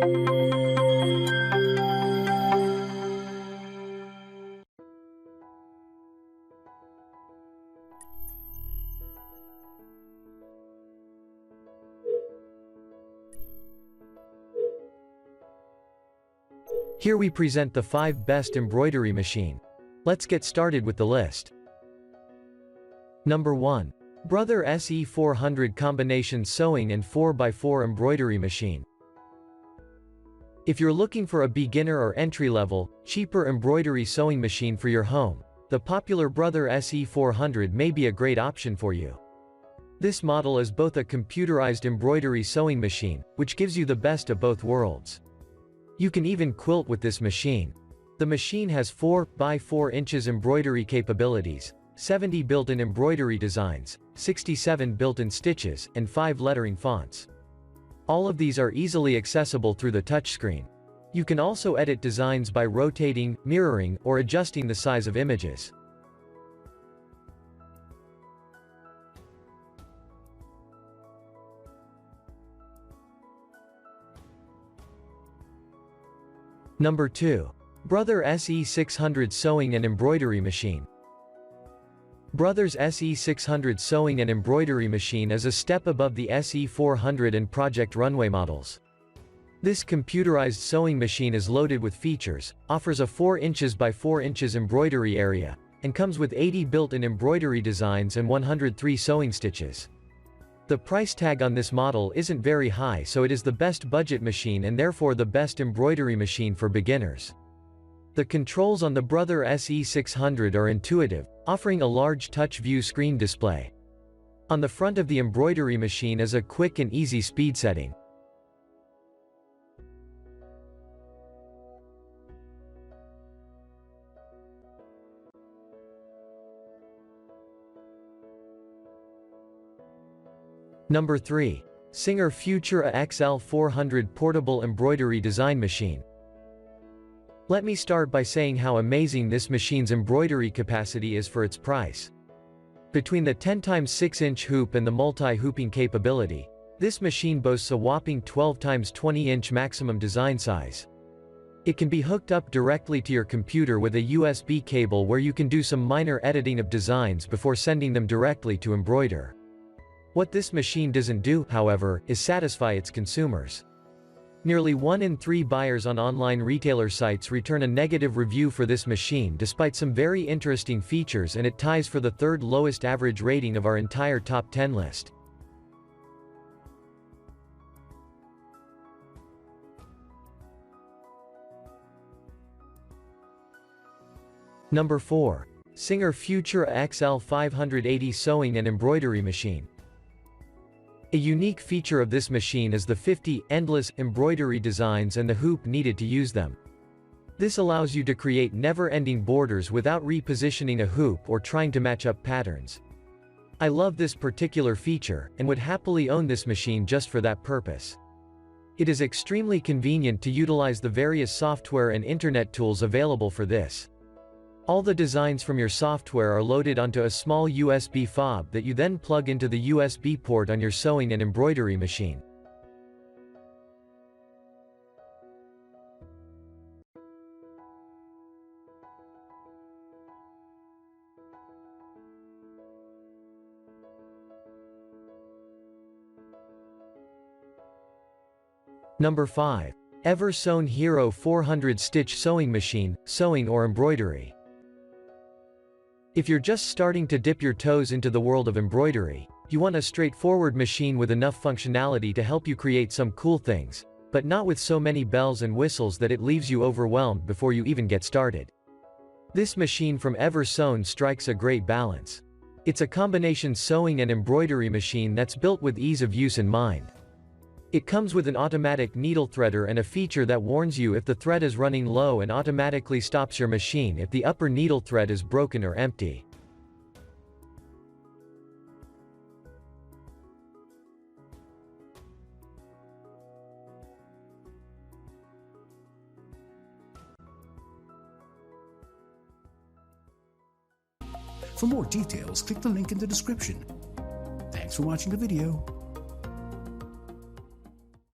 Here we present the 5 best embroidery machine. Let's get started with the list. Number 1. Brother SE400 Combination Sewing and 4x4 Embroidery Machine. If you're looking for a beginner or entry-level, cheaper embroidery sewing machine for your home, the popular Brother SE400 may be a great option for you. This model is both a computerized embroidery sewing machine, which gives you the best of both worlds. You can even quilt with this machine. The machine has 4x4 inches embroidery capabilities, 70 built-in embroidery designs, 67 built-in stitches, and 5 lettering fonts. All of these are easily accessible through the touchscreen. You can also edit designs by rotating, mirroring, or adjusting the size of images. Number 2. Brother SE600 Sewing and Embroidery Machine. Brother's SE600 Sewing and Embroidery Machine is a step above the SE400 and Project Runway models. This computerized sewing machine is loaded with features, offers a 4 inches by 4 inches embroidery area, and comes with 80 built-in embroidery designs and 103 sewing stitches. The price tag on this model isn't very high, so it is the best budget machine and therefore the best embroidery machine for beginners. The controls on the Brother SE600 are intuitive, offering a large touch view screen display. On the front of the embroidery machine is a quick and easy speed setting. Number 3. Singer Futura XL 400 Portable Embroidery Design Machine. Let me start by saying how amazing this machine's embroidery capacity is for its price. Between the 10x6-inch hoop and the multi-hooping capability, this machine boasts a whopping 12x20-inch maximum design size. It can be hooked up directly to your computer with a USB cable where you can do some minor editing of designs before sending them directly to embroider. What this machine doesn't do, however, is satisfy its consumers. Nearly 1 in 3 buyers on online retailer sites return a negative review for this machine despite some very interesting features, and it ties for the 3rd lowest average rating of our entire top 10 list. Number 4. Singer Futura XL 580 Sewing and Embroidery Machine. A unique feature of this machine is the 50 endless embroidery designs and the hoop needed to use them. This allows you to create never-ending borders without repositioning a hoop or trying to match up patterns. I love this particular feature, and would happily own this machine just for that purpose. It is extremely convenient to utilize the various software and internet tools available for this. All the designs from your software are loaded onto a small USB fob that you then plug into the USB port on your sewing and embroidery machine. Number 5. EverSewn Hero 400 Stitch Sewing Machine, Sewing or Embroidery. If you're just starting to dip your toes into the world of embroidery, you want a straightforward machine with enough functionality to help you create some cool things, but not with so many bells and whistles that it leaves you overwhelmed before you even get started. This machine from EverSewn strikes a great balance. It's a combination sewing and embroidery machine that's built with ease of use in mind. It comes with an automatic needle threader and a feature that warns you if the thread is running low and automatically stops your machine if the upper needle thread is broken or empty. For more details, click the link in the description. Thanks for watching the video.